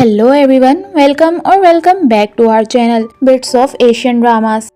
Hello everyone, welcome back to our channel Bits of Asian Dramas।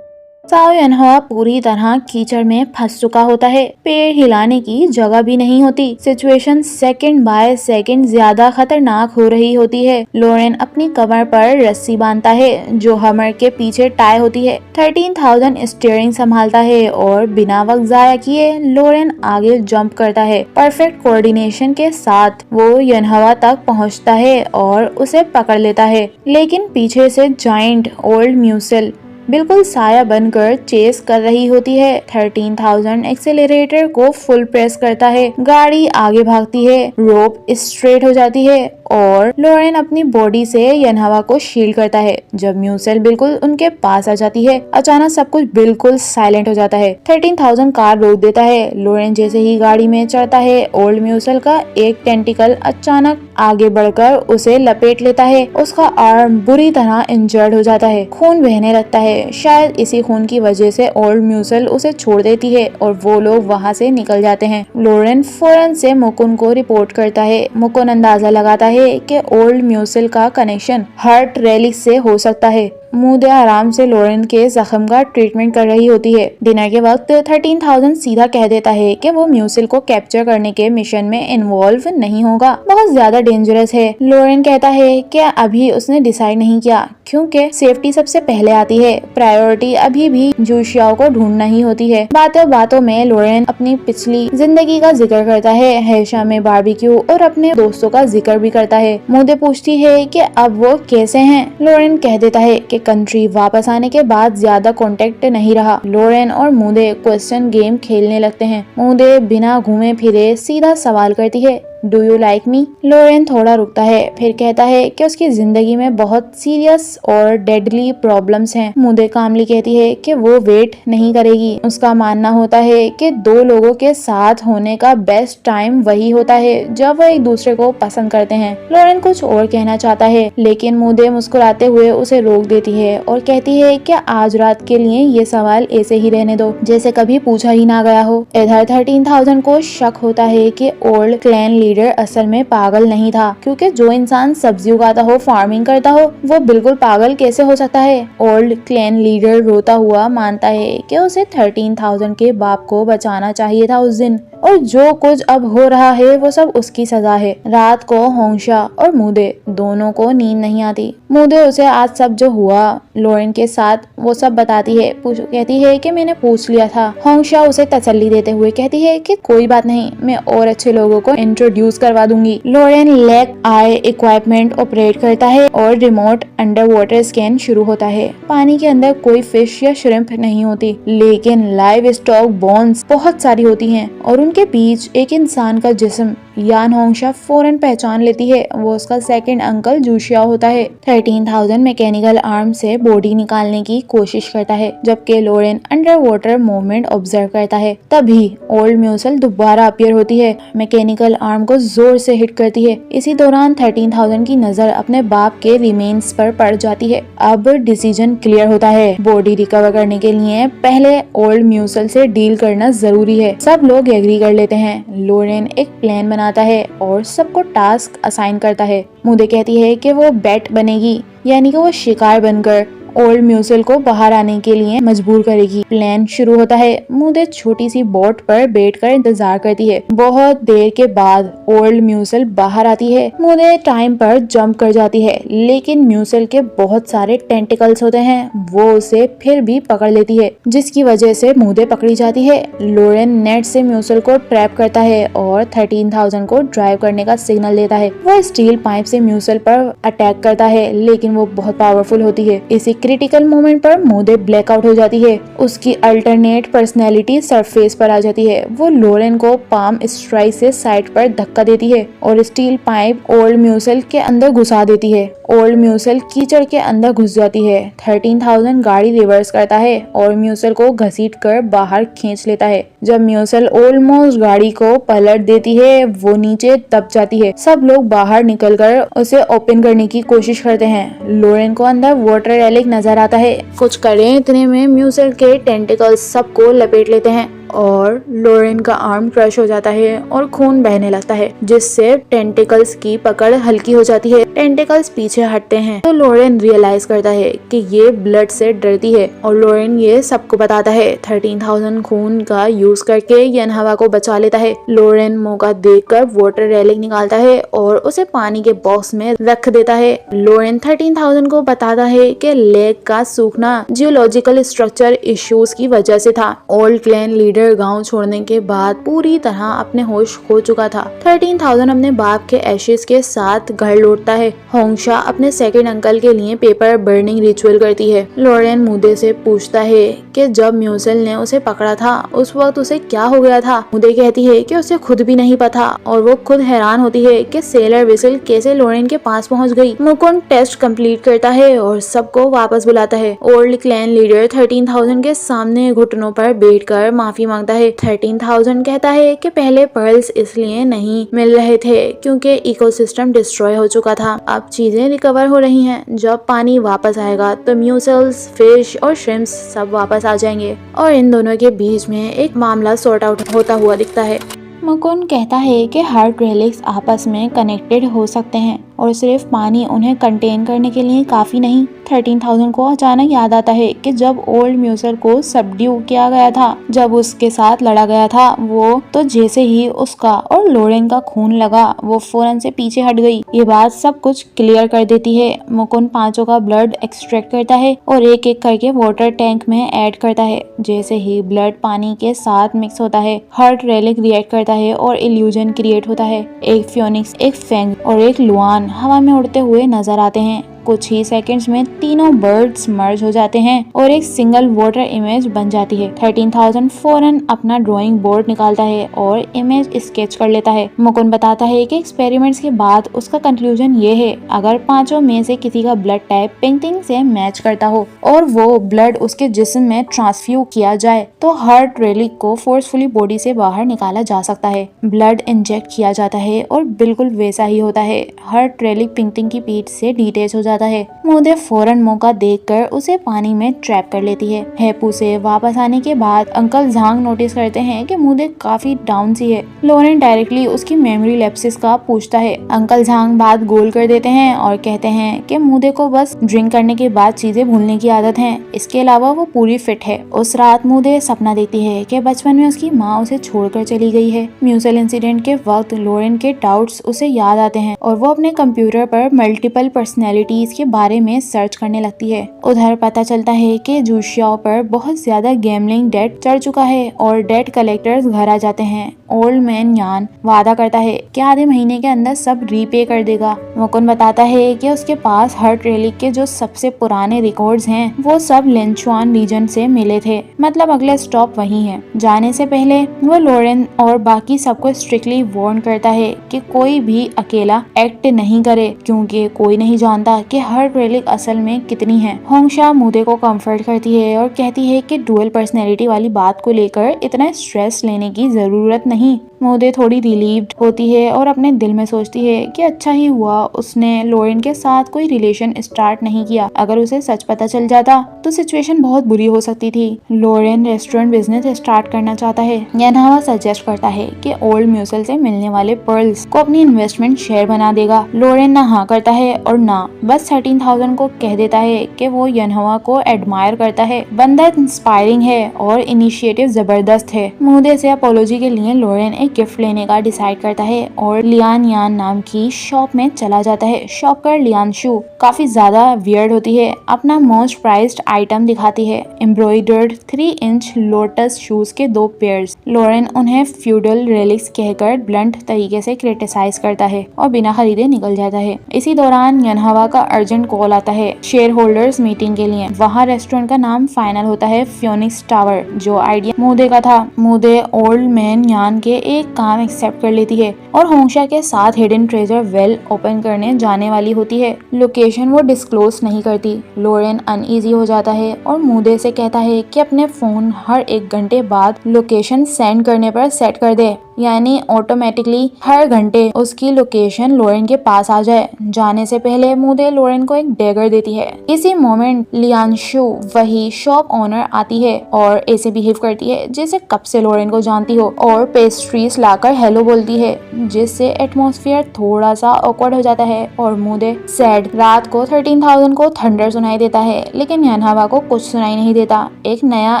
Zhao Yanhua पूरी तरह कीचड़ में फंस चुका होता है। पैर हिलाने की जगह भी नहीं होती। सिचुएशन सेकंड बाय सेकंड ज्यादा खतरनाक हो रही होती है। लोरेन अपनी कमर पर रस्सी बांधता है जो हमर के पीछे टाई होती है। 13,000 स्टीयरिंग संभालता है और बिना वक्त जाया किए लोरेन आगे जंप करता है। परफेक्ट कोऑर्डिनेशन के साथ वो यनहुआ तक पहुंचता है और उसे पकड़ लेता है, लेकिन पीछे से जायंट ओल्ड म्यूसल बिल्कुल साया बनकर चेस कर रही होती है। 13,000 एक्सेलरेटर को फुल प्रेस करता है। गाड़ी आगे भागती है, रोप स्ट्रेट हो जाती है और लोरेन अपनी बॉडी से यनहुआ को शील्ड करता है। जब म्यूसल बिल्कुल उनके पास आ जाती है, अचानक सब कुछ बिल्कुल साइलेंट हो जाता है। 13,000 कार रोक देता है। लोरेन जैसे ही गाड़ी में चढ़ता है, ओल्ड म्यूसल का एक टेंटिकल अचानक आगे बढ़कर उसे लपेट लेता है। उसका आर्म बुरी तरह इंजर्ड हो जाता है, खून बहने लगता है। शायद इसी खून की वजह से ओल्ड म्यूसल उसे छोड़ देती है और वो लोग वहाँ से निकल जाते हैं। लोरेन फौरन से मुकुन को रिपोर्ट करता है। मुकुन अंदाजा लगाता है कि ओल्ड म्यूसल का कनेक्शन हार्ट रैली से हो सकता है। मूदे आराम से लोरेन के जख्म का ट्रीटमेंट कर रही होती है। डिनर के वक्त 13,000 सीधा कह देता है कि वो म्यूसिल को कैप्चर करने के मिशन में इन्वॉल्व नहीं होगा, बहुत ज्यादा डेंजरस है। लोरेन कहता है कि अभी उसने डिसाइड नहीं किया क्योंकि सेफ्टी सबसे पहले आती है। प्रायोरिटी अभी भी जूशियाओ को ढूंढना ही होती है। बातों बातों में लोरेन अपनी पिछली जिंदगी का जिक्र करता है, हेशा में बारबेक्यू और अपने दोस्तों का जिक्र भी करता है। मूदे पूछती है कि अब वो कैसे हैं। लोरेन कह देता है कि कंट्री वापस आने के बाद ज्यादा कांटेक्ट नहीं रहा। लोरेन और मूदे क्वेश्चन गेम खेलने लगते हैं। मूदे बिना घूमे फिरे सीधा सवाल करती है, डू यू लाइक मी? लोरेन थोड़ा रुकता है, फिर कहता है कि उसकी जिंदगी में बहुत सीरियस और डेडली प्रॉब्लम्स हैं। मूदे कामली कहती है कि वो वेट नहीं करेगी। उसका मानना होता है कि दो लोगों के साथ होने का बेस्ट टाइम वही होता है जब वो एक दूसरे को पसंद करते हैं। लोरेन कुछ और कहना चाहता है, लेकिन मूदे मुस्कुराते हुए उसे रोक देती है और कहती है कि आज रात के लिए ये सवाल ऐसे ही रहने दो, जैसे कभी पूछा ही ना गया हो। इधर 13,000 को शक होता है कि ओल्ड क्लैन लीडर असल में पागल नहीं था, क्योंकि जो इंसान सब्जी उगाता हो, फार्मिंग करता हो, वो बिल्कुल पागल कैसे हो सकता है। ओल्ड क्लैन लीडर रोता हुआ मानता है कि उसे 13,000 के बाप को बचाना चाहिए था उस दिन, और जो कुछ अब हो रहा है वो सब उसकी सजा है। रात को होंशा और मूदे दोनों को नींद नहीं आती। मूदे उसे आज सब जो हुआ लोरेन के साथ वो सब बताती है। कहती है कि मैंने पूछ लिया था। होंशा उसे तसल्ली देते हुए कहती है कि कोई बात नहीं, मैं और अच्छे लोगों को इंट्रोड्यूस करवा दूंगी। लोरेन लेग आई इक्विपमेंट ऑपरेट करता है और रिमोट अंडर वाटर स्कैन शुरू होता है। पानी के अंदर कोई फिश या श्रिम्प नहीं होती, लेकिन लाइव स्टॉक बोन्स बहुत सारी होती हैं और उनके बीच एक इंसान का जिस्म। यान होंशा फौरन पहचान लेती है, वो उसका सेकंड अंकल जूशिया होता है। 13,000 मैकेनिकल आर्म से बॉडी निकालने की कोशिश करता है, जबकि लोरेन अंडर वाटर मूवमेंट ऑब्जर्व करता है। तभी ओल्ड म्यूसल दोबारा अपीयर होती है, मैकेनिकल आर्म को जोर से हिट करती है। इसी दौरान 13,000 की नजर अपने बाप के रिमेन्स पर पड़ जाती है। अब डिसीजन क्लियर होता है, बॉडी रिकवर करने के लिए पहले ओल्ड म्यूसल से डील करना जरूरी है। सब लोग एग्री कर लेते हैं। लोरेन एक प्लान बनाता है और सबको टास्क असाइन करता है। मूदे कहती है कि वो बैट बनेगी, यानी कि वो शिकार बनकर ओल्ड म्यूसल को बाहर आने के लिए मजबूर करेगी। प्लान शुरू होता है। मूदे छोटी सी बोट पर बैठकर इंतजार करती है। बहुत देर के बाद ओल्ड म्यूसल बाहर आती है। मूदे टाइम पर जंप कर जाती है, लेकिन म्यूसल के बहुत सारे टेंटिकल्स होते हैं, वो उसे फिर भी पकड़ लेती है, जिसकी वजह से मूदे पकड़ी जाती है। लोरेन नेट से म्यूसल को ट्रैप करता है और 13,000 को ड्राइव करने का सिग्नल देता है। वो स्टील पाइप से म्यूसल पर अटैक करता है, लेकिन वो बहुत पावरफुल होती है। इसी क्रिटिकल मोमेंट पर मूदे ब्लैकआउट हो जाती है। उसकी अल्टरनेट पर्सनैलिटी सरफेस पर आ जाती है। वो लोरेन को पाम स्ट्राइक से साइड पर धक्का देती है और स्टील पाइप ओल्ड म्यूसल के अंदर घुसा देती है। ओल्ड म्यूसल कीचड़ के अंदर घुस जाती है। 13,000 गाड़ी रिवर्स करता है और म्यूसल को घसीट कर बाहर खींच लेता है। जब म्यूसल ऑलमोस्ट गाड़ी को पलट देती है, वो नीचे दब जाती है। सब लोग बाहर निकलकर उसे ओपन करने की कोशिश करते हैं। लोरेन को अंदर वाटर रेलिक नजर आता है। कुछ करें इतने में म्यूसल के टेंटिकल्स सबको लपेट लेते हैं। और लोरेन का आर्म क्रश हो जाता है और खून बहने लगता है, जिससे टेंटिकल्स की पकड़ हल्की हो जाती है। टेंटिकल्स पीछे हटते हैं तो लोरेन रियलाइज करता है कि ये ब्लड से डरती है और लोरेन ये सबको बताता है। 13,000 खून का यूज करके यनहवा को बचा लेता है। लोरेन मौका देखकर वाटर रेलिंग निकालता है और उसे पानी के बॉक्स में रख देता है। लोरेन 13,000 को बताता है कि लेक का सूखना जियोलॉजिकल स्ट्रक्चर इश्यूज की वजह से था। ओल्ड क्लैन लीडर गांव छोड़ने के बाद पूरी तरह अपने होश खो चुका था। 13,000 अपने बाप के एशेज के साथ घर लौटता है। होंगशा अपने सेकंड अंकल के लिए पेपर बर्निंग रिचुअल करती है। लोरेन मुदे से पूछता है कि जब म्यूसेल ने उसे पकड़ा था उस वक्त उसे क्या हो गया था। मुदे कहती है कि उसे खुद भी नहीं पता और वो खुद हैरान होती है कि सेलर विसल कैसे लोरेन के पास पहुंच गई। मुकुंद टेस्ट कंप्लीट करता है और सबको वापस बुलाता है। ओल्ड क्लैन लीडर 13,000 के सामने घुटनों पर बैठकर माफी मांगता है। 13,000 कहता है कि पहले पर्ल्स इसलिए नहीं मिल रहे थे क्योंकि इकोसिस्टम डिस्ट्रॉय हो चुका था। अब चीजें रिकवर हो रही हैं। जब पानी वापस आएगा तो म्यूसल्स, फिश और श्रिम्प्स सब वापस आ जाएंगे और इन दोनों के बीच में एक मामला सॉर्ट आउट होता हुआ दिखता है। मुकुंद कहता है कि हार्ट रेलिक्स आपस में कनेक्टेड हो सकते हैं और सिर्फ पानी उन्हें कंटेन करने के लिए काफी नहीं। 13,000 को अचानक याद आता है कि जब ओल्ड म्यूसर को सबड्यू किया गया था, जब उसके साथ लड़ा गया था, वो तो जैसे ही उसका और लोरेन का खून लगा वो फौरन से पीछे हट गई। ये बात सब कुछ क्लियर कर देती है। मुकुंद पांचों का ब्लड एक्सट्रैक्ट करता है और एक एक करके वाटर टैंक में ऐड करता है। जैसे ही ब्लड पानी के साथ मिक्स होता है, हार्ट रेलिक रिएक्ट करता है और इल्यूजन क्रिएट होता है। एक फ्योनिक्स, एक फेंग और एक लुआन हवा में उड़ते हुए नजर आते हैं। कुछ ही सेकंड्स में तीनों बर्ड्स मर्ज हो जाते हैं और एक सिंगल वाटर इमेज बन जाती है। 13,000 फौरन अपना ड्राइंग बोर्ड निकालता है और इमेज स्केच कर लेता है। मुकुंद बताता है कि एक्सपेरिमेंट्स के बाद उसका कंक्लूजन ये है, अगर पांचों में से किसी का ब्लड टाइप पेंटिंग से मैच करता हो और वो ब्लड उसके जिस्म में ट्रांसफ्यूज किया जाए तो हार्ट रेलिक को फोर्सफुली बॉडी से बाहर निकाला जा सकता है। ब्लड इंजेक्ट किया जाता है और बिल्कुल वैसा ही होता है। हार्ट रेलिक पेंटिंग की पीठ से डिटेच हो जाता है। मुदे फौरन मौका देखकर उसे पानी में ट्रैप कर लेती है। हेपू से वापस आने के बाद अंकल झांग नोटिस करते हैं कि मुदे काफी डाउन सी है। लोरेन डायरेक्टली उसकी मेमोरी लैप्सिस का पूछता है। अंकल झांग बात गोल कर देते हैं और कहते हैं कि मुदे को बस ड्रिंक करने के बाद चीजें भूलने की आदत है, इसके अलावा वो पूरी फिट है। उस रात मुदे सपना देखती है कि बचपन में उसकी माँ उसे छोड़कर चली गई है। म्यूचुअल इंसिडेंट के वक्त लोरेन के डाउट्स उसे याद आते हैं और वो अपने कंप्यूटर पर मल्टीपल पर्सनैलिटीज के बारे में सर्च करने लगती है। उधर पता चलता है कि जूशियाओ पर बहुत ज्यादा गैम्बलिंग डेट चढ़ चुका है और डेट कलेक्टर्स घर आ जाते हैं। ओल्ड मैन यान वादा करता है कि आधे महीने के अंदर सब रीपे कर देगा। मुकुंद बताता है कि उसके पास हार्ट रेलिक के जो सबसे पुराने रिकॉर्ड्स हैं वो सब लेंचुआन रीजन से मिले थे, मतलब अगला स्टॉप वही है। जाने से पहले वो लोरेन और बाकी सबको स्ट्रिक्टली वार्न करता है कि कोई भी अकेला एक्ट नहीं करे क्योंकि कोई नहीं जानता कि हार्ट रेलिक असल में कितनी है। होंगशा मुदे को कंफर्ट करती है और कहती है कि डुअल पर्सनैलिटी वाली बात को लेकर इतना स्ट्रेस लेने की जरूरत नहीं। मुदे थोड़ी रिलीव्ड होती है और अपने दिल में सोचती है कि अच्छा ही हुआ उसने लोरेन के साथ कोई रिलेशन स्टार्ट नहीं किया। अगर उसे सच पता चल जाता तो सिचुएशन बहुत बुरी हो सकती थी। लोरेन रेस्टोरेंट बिजनेस स्टार्ट करना चाहता है। यनहवा सजेस्ट करता है कि ओल्ड म्यूसल से मिलने वाले पर्ल्स को अपनी इन्वेस्टमेंट शेयर बना देगा। लोरेन ना हाँ करता है और ना बस 13,000 को कह देता है कि वो यनहवा को एडमायर करता है। बंदा इंस्पायरिंग है और इनिशिएटिव जबरदस्त है। मुदे से अपोलॉजी के लिए लोरेन एक गिफ्ट लेने का डिसाइड करता है और लियान यान नाम की शॉप में चला जाता है। शॉप कर लियान शू काफी ज्यादा वियर्ड होती है। अपना मोस्ट प्राइज्ड आइटम दिखाती है, एम्ब्रॉयडर्ड 3 इंच लोटस शूज के 2 पेयर्स। लोरेन उन्हें फ्यूडल रेलिक्स कहकर ब्लंट तरीके से क्रिटिसाइज करता है और बिना खरीदे निकल जाता है। इसी दौरान यनहवा का अर्जेंट कॉल आता है शेयर होल्डर्स मीटिंग के लिए। वहाँ रेस्टोरेंट का नाम फाइनल होता है फ्योनिक्स टावर, जो आइडिया मुदे का था। मुदे ओल्ड मैन यान के एक काम एक्सेप्ट कर लेती है और होंगशा के साथ हिडन ट्रेजर वेल ओपन करने जाने वाली होती है। लोकेशन वो डिस्क्लोज नहीं करती। लोरेन अनईजी हो जाता है और मुदे से कहता है कि अपने फोन हर 1 घंटे बाद लोकेशन सेंड करने पर सेट कर दे। यानी ऑटोमेटिकली हर घंटे उसकी लोकेशन लोरेन के पास आ जाए। जाने से पहले मूदे लोरेन को एक डेगर देती है। इसी मोमेंट लियांशु वही शॉप ओनर आती है और ऐसे बिहेव करती है जैसे कब से लोरेन को जानती हो और पेस्ट्रीज लाकर हेलो बोलती है, जिससे एटमॉस्फेयर थोड़ा सा ऑकवर्ड हो जाता है और मूदे सैड। रात को 13,000 को थंडर सुनाई देता है लेकिन यनहावा को कुछ सुनाई नहीं देता। एक नया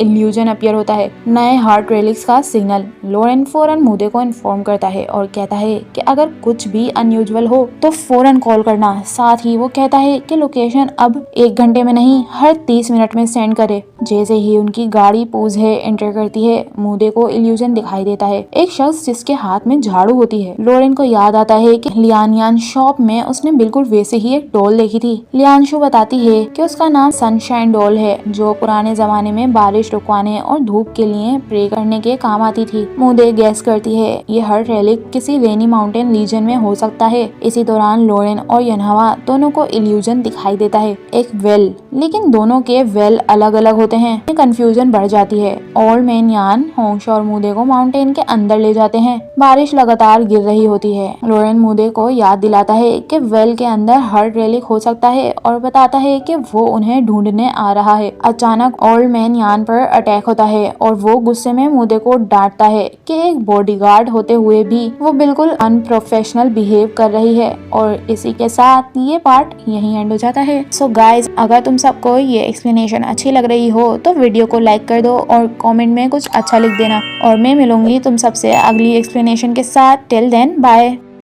इल्यूजन अपीयर होता है, नए हार्ट रेलिक्स का सिग्नल। लोरेन फौरन मूदे को इन्फॉर्म करता है और कहता है कि अगर कुछ भी अनयूजुअल हो तो फौरन कॉल करना। साथ ही वो कहता है कि लोकेशन अब 1 घंटे में नहीं हर 30 मिनट में सेंड करे। जैसे ही उनकी गाड़ी पूजे एंटर करती है, मूदे को इल्यूजन दिखाई देता है, एक शख्स जिसके हाथ में झाड़ू होती है। लोरेन को याद आता है कि लियानियान शॉप में उसने बिल्कुल वैसे ही एक डॉल देखी थी। लियांशु बताती है कि उसका नाम सनशाइन डॉल है, जो पुराने जमाने में बारिश रुकवाने और धूप के लिए प्रे करने के काम आती थी। मूदे गैस करती है ये हर रेलिक किसी रेनी माउंटेन रीजन में हो सकता है। इसी दौरान लोरेन और यनहावा दोनों को इल्यूजन दिखाई देता है, एक वेल, लेकिन दोनों के वेल अलग अलग होते हैं। कंफ्यूजन बढ़ जाती है। ओल्ड मैन यान होंश और मूदे को माउंटेन के अंदर ले जाते हैं। बारिश लगातार गिर रही होती है। लोरेन मूदे को याद दिलाता है कि वेल के अंदर हर रेलिक हो सकता है और बताता है कि वो उन्हें ढूंढने आ रहा है। अचानक ओल्ड मैन यान पर अटैक होता है और वो गुस्से में मूदे को डांटता है कि एक बॉडीगार्ड होते हुए भी वो बिल्कुल अनप्रोफेशनल बिहेव कर रही है। और इसी के साथ ये पार्ट यहीं एंड हो जाता है। सो गाइज, अगर तुम सबको ये एक्सप्लेनेशन अच्छी लग रही हो तो वीडियो को लाइक कर दो और कमेंट में कुछ अच्छा लिख देना। और मैं मिलूंगी तुम सबसे अगली एक्सप्लेनेशन के साथ। Till then bye.